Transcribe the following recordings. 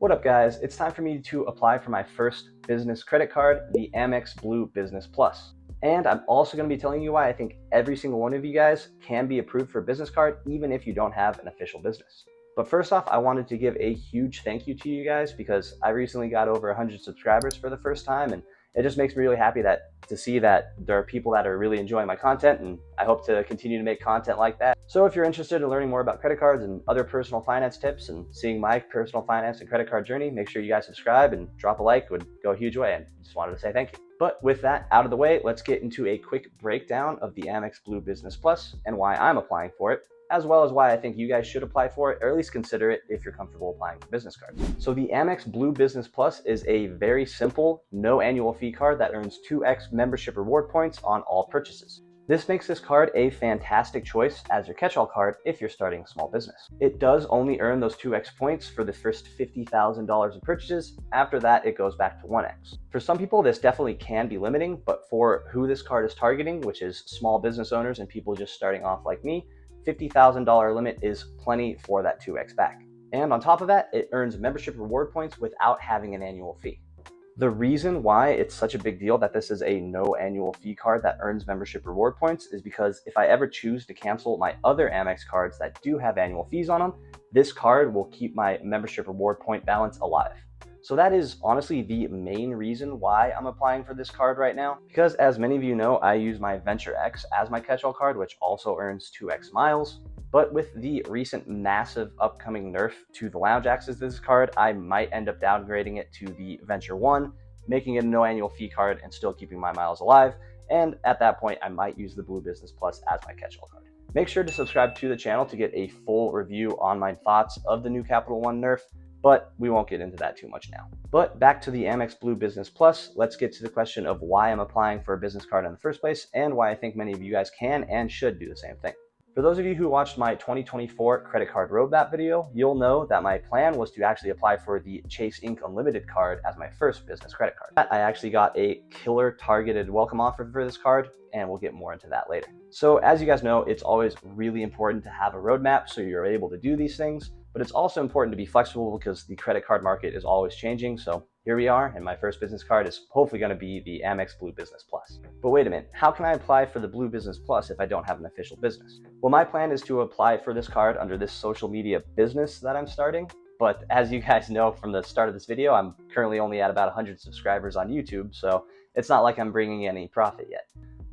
What up guys, it's time for me to apply for my first business credit card, the Amex Blue Business Plus. And I'm also going to be telling you why I think every single one of you guys can be approved for a business card even if you don't have an official business. But first off, I wanted to give a huge thank you to you guys because I recently got over 100 subscribers for the first time, and it just makes me really happy to see that there are people that are really enjoying my content, and I hope to continue to make content like that. So if you're interested in learning more about credit cards and other personal finance tips and seeing my personal finance and credit card journey, make sure you guys subscribe and drop a like. Would go a huge way, and just wanted to say thank you. But with that out of the way, let's get into a quick breakdown of the Amex Blue Business Plus and why I'm applying for it, as well as why I think you guys should apply for it, or at least consider it if you're comfortable applying for business cards. So the Amex Blue Business Plus is a very simple, no annual fee card that earns 2x membership reward points on all purchases. This makes this card a fantastic choice as your catch-all card if you're starting a small business. It does only earn those 2x points for the first $50,000 in purchases. After that, it goes back to 1x. For some people, this definitely can be limiting, but for who this card is targeting, which is small business owners and people just starting off like me, $50,000 limit is plenty for that 2x back. And on top of that, it earns membership reward points without having an annual fee. The reason why it's such a big deal that this is a no annual fee card that earns membership reward points is because if I ever choose to cancel my other Amex cards that do have annual fees on them, this card will keep my membership reward point balance alive. So that is honestly the main reason why I'm applying for this card right now, because as many of you know, I use my Venture X as my catch-all card, which also earns 2x miles. But with the recent massive upcoming nerf to the lounge access to this card, I might end up downgrading it to the Venture 1, making it a no annual fee card and still keeping my miles alive. And at that point, I might use the Blue Business Plus as my catch-all card. Make sure to subscribe to the channel to get a full review on my thoughts of the new Capital One nerf, but we won't get into that too much now. But back to the Amex Blue Business Plus, let's get to the question of why I'm applying for a business card in the first place and why I think many of you guys can and should do the same thing. For those of you who watched my 2024 credit card roadmap video, you'll know that my plan was to actually apply for the Chase Inc. Unlimited card as my first business credit card. I actually got a killer targeted welcome offer for this card, and we'll get more into that later. So as you guys know, it's always really important to have a roadmap so you're able to do these things, but it's also important to be flexible because the credit card market is always changing. So here we are, and my first business card is hopefully going to be the Amex Blue Business Plus. But wait a minute, how can I apply for the Blue Business Plus if I don't have an official business? Well, my plan is to apply for this card under this social media business that I'm starting. But as you guys know from the start of this video, I'm currently only at about 100 subscribers on YouTube, so it's not like I'm bringing any profit yet.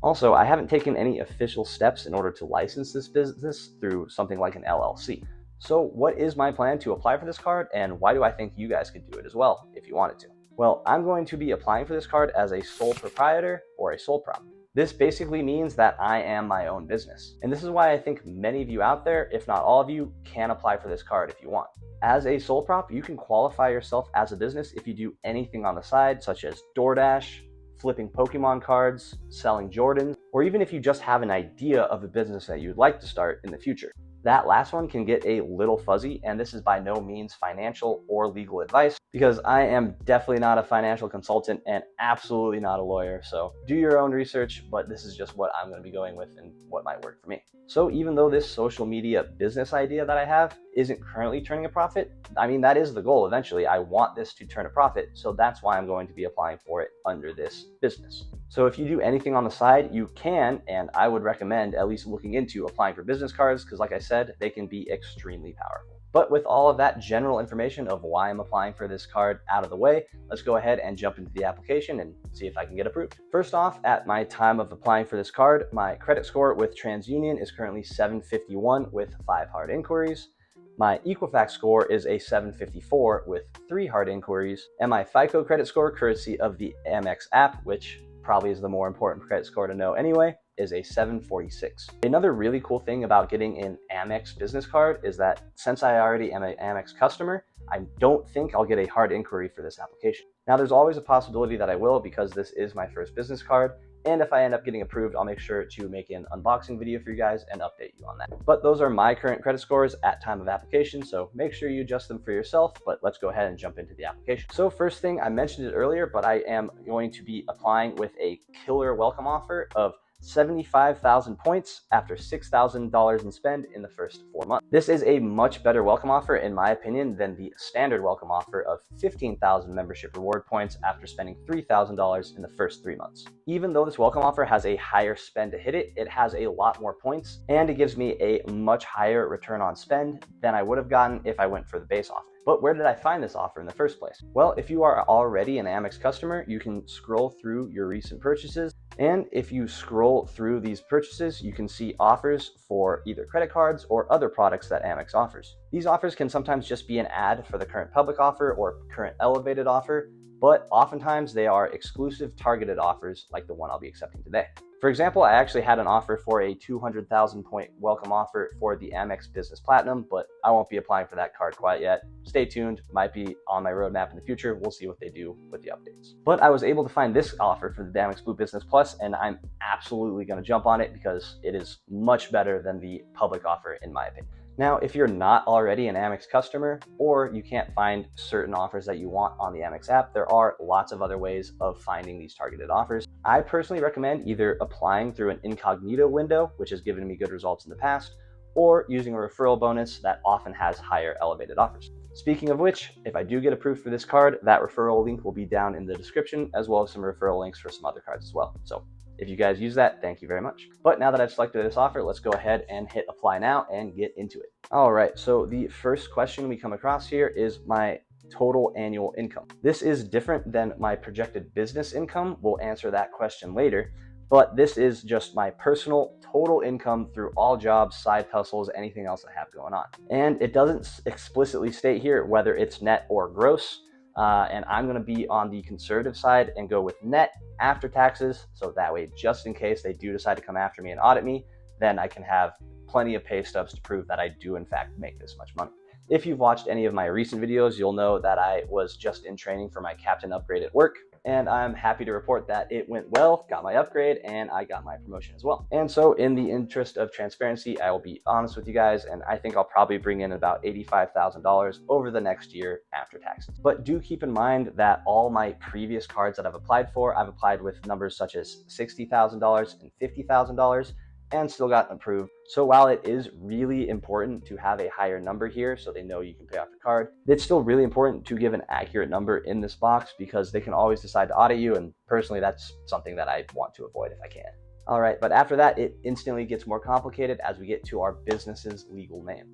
Also, I haven't taken any official steps in order to license this business through something like an LLC. So what is my plan to apply for this card, and why do I think you guys could do it as well if you wanted to? Well, I'm going to be applying for this card as a sole proprietor or a sole prop. This basically means that I am my own business. And this is why I think many of you out there, if not all of you, can apply for this card if you want. As a sole prop, you can qualify yourself as a business if you do anything on the side, such as DoorDash, flipping Pokémon cards, selling Jordans, or even if you just have an idea of a business that you'd like to start in the future. That last one can get a little fuzzy, and this is by no means financial or legal advice because I am definitely not a financial consultant and absolutely not a lawyer. So do your own research, but this is just what I'm going to be going with and what might work for me. So even though this social media business idea that I have isn't currently turning a profit, I mean, that is the goal eventually. I want this to turn a profit, so that's why I'm going to be applying for it under this business. So if you do anything on the side, you can, and I would recommend at least looking into applying for business cards because like I said, they can be extremely powerful. But with all of that general information of why I'm applying for this card out of the way, let's go ahead and jump into the application and see if I can get approved. First off, at my time of applying for this card, my credit score with TransUnion is currently 751 with 5 hard inquiries. My Equifax score is a 754 with 3 hard inquiries, and my FICO credit score, courtesy of the Amex app, which probably is the more important credit score to know anyway, is a 746. Another really cool thing about getting an Amex business card is that since I already am an Amex customer, I don't think I'll get a hard inquiry for this application. Now, there's always a possibility that I will because this is my first business card, and if I end up getting approved, I'll make sure to make an unboxing video for you guys and update you on that. But those are my current credit scores at time of application, so make sure you adjust them for yourself, but let's go ahead and jump into the application. So first thing, I mentioned it earlier, but I am going to be applying with a killer welcome offer of 75,000 points after $6,000 in spend in the first 4 months. This is a much better welcome offer, in my opinion, than the standard welcome offer of 15,000 membership reward points after spending $3,000 in the first 3 months. Even though this welcome offer has a higher spend to hit it, it has a lot more points, and it gives me a much higher return on spend than I would have gotten if I went for the base offer. But where did I find this offer in the first place? Well, if you are already an Amex customer, you can scroll through your recent purchases. And if you scroll through these purchases, you can see offers for either credit cards or other products that Amex offers. These offers can sometimes just be an ad for the current public offer or current elevated offer, but oftentimes they are exclusive targeted offers like the one I'll be accepting today. For example, I actually had an offer for a 200,000 point welcome offer for the Amex Business Platinum, but I won't be applying for that card quite yet. Stay tuned, might be on my roadmap in the future. We'll see what they do with the updates. But I was able to find this offer for the Amex Blue Business Plus, and I'm absolutely going to jump on it because it is much better than the public offer in my opinion. Now, if you're not already an Amex customer or you can't find certain offers that you want on the Amex app, there are lots of other ways of finding these targeted offers. I personally recommend either applying through an incognito window, which has given me good results in the past, or using a referral bonus that often has higher elevated offers. Speaking of which, if I do get approved for this card, that referral link will be down in the description, as well as some referral links for some other cards as well. So if you guys use that, thank you very much. But now that I've selected this offer, let's go ahead and hit apply now and get into it. All right, so the first question we come across here is my total annual income. This is different than my projected business income. We'll answer that question later, but this is just my personal total income through all jobs, side hustles, anything else I have going on. And it doesn't explicitly state here whether it's net or gross. And I'm going to be on the conservative side and go with net after taxes. So that way, just in case they do decide to come after me and audit me, then I can have plenty of pay stubs to prove that I do in fact make this much money. If you've watched any of my recent videos, you'll know that I was just in training for my captain upgrade at work. And I'm happy to report that it went well, got my upgrade, and I got my promotion as well. And so in the interest of transparency, I will be honest with you guys, and I think I'll probably bring in about $85,000 over the next year after taxes. But do keep in mind that all my previous cards that I've applied for, I've applied with numbers such as $60,000 and $50,000, and still got approved. So while it is really important to have a higher number here so they know you can pay off your card, it's still really important to give an accurate number in this box because they can always decide to audit you, and personally that's something that I want to avoid if I can. All right, but after that it instantly gets more complicated as we get to our business's legal name.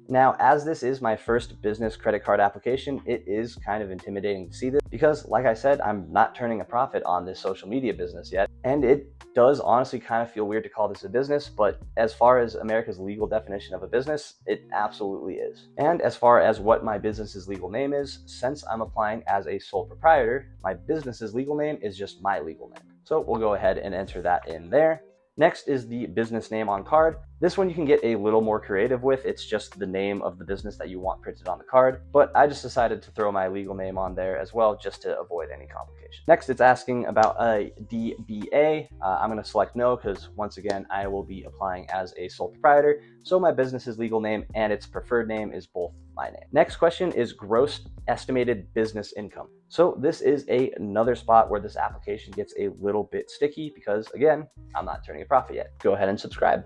Now, as this is my first business credit card application, it is kind of intimidating to see this because, like I said, I'm not turning a profit on this social media business yet. And it does honestly kind of feel weird to call this a business, but as far as America's legal definition of a business, it absolutely is. And as far as what my business's legal name is, since I'm applying as a sole proprietor, my business's legal name is just my legal name. So we'll go ahead and enter that in there. Next is the business name on card. This one you can get a little more creative with. It's just the name of the business that you want printed on the card, but I just decided to throw my legal name on there as well just to avoid any complication. Next, it's asking about a DBA. I'm going to select no because once again, I will be applying as a sole proprietor, so my business's legal name and its preferred name is both my name. Next question is gross estimated business income. So this is another spot where this application gets a little bit sticky because, again, I'm not turning a profit yet. Go ahead and subscribe.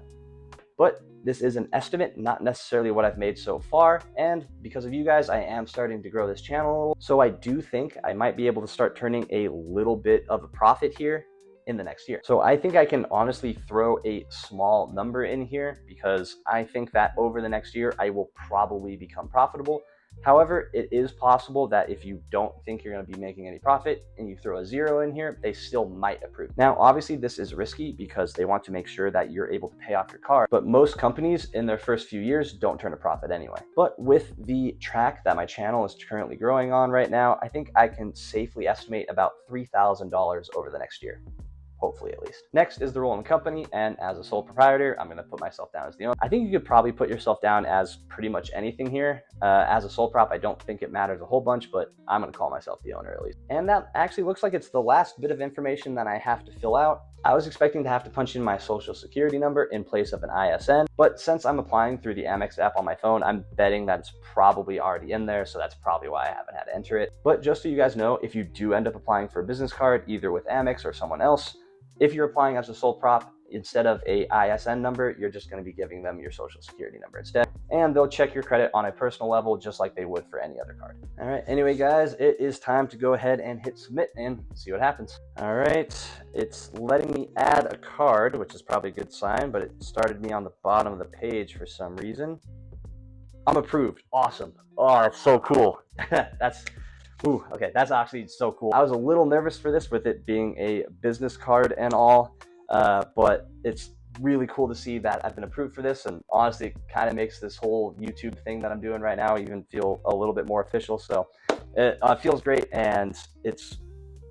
But this is an estimate, not necessarily what I've made so far. And because of you guys, I am starting to grow this channel a little. So I do think I might be able to start turning a little bit of a profit here in the next year. So I think I can honestly throw a small number in here because I think that over the next year, I will probably become profitable. However, it is possible that if you don't think you're going to be making any profit and you throw a zero in here, they still might approve. Now, obviously, this is risky because they want to make sure that you're able to pay off your card. But most companies in their first few years don't turn a profit anyway. But with the track that my channel is currently growing on right now, I think I can safely estimate about $3,000 over the next year. Hopefully, at least. Next is the role in the company, and as a sole proprietor, I'm going to put myself down as the owner. I think you could probably put yourself down as pretty much anything here. As a sole prop, I don't think it matters a whole bunch, but I'm going to call myself the owner at least. And that actually looks like it's the last bit of information that I have to fill out. I was expecting to have to punch in my social security number in place of an ISN, but since I'm applying through the Amex app on my phone, I'm betting that it's probably already in there, so that's probably why I haven't had to enter it. But just so you guys know, if you do end up applying for a business card, either with Amex or someone else, if you're applying as a sole prop, instead of a ISN number, you're just going to be giving them your social security number instead. And they'll check your credit on a personal level just like they would for any other card. All right, anyway, guys, it is time to go ahead and hit submit and see what happens. All right, it's letting me add a card, which is probably a good sign, but it started me on the bottom of the page for some reason. I'm approved. Awesome. Oh, that's so cool. Okay, that's actually so cool. I was a little nervous for this with it being a business card and all, but it's really cool to see that I've been approved for this, and honestly, it kind of makes this whole YouTube thing that I'm doing right now even feel a little bit more official. So it feels great, and it's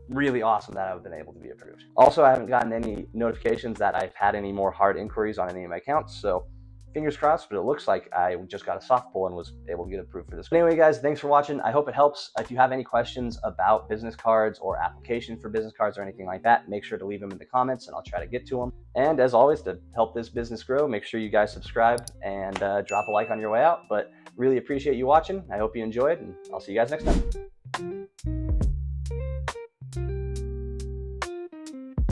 really awesome that I've been able to be approved. Also, I haven't gotten any notifications that I've had any more hard inquiries on any of my accounts, so fingers crossed, but it looks like I just got a soft pull and was able to get approved for this. But anyway, guys, thanks for watching. I hope it helps. If you have any questions about business cards or application for business cards or anything like that, make sure to leave them in the comments and I'll try to get to them. And as always, to help this business grow, make sure you guys subscribe and drop a like on your way out. But really appreciate you watching. I hope you enjoyed, and I'll see you guys next time.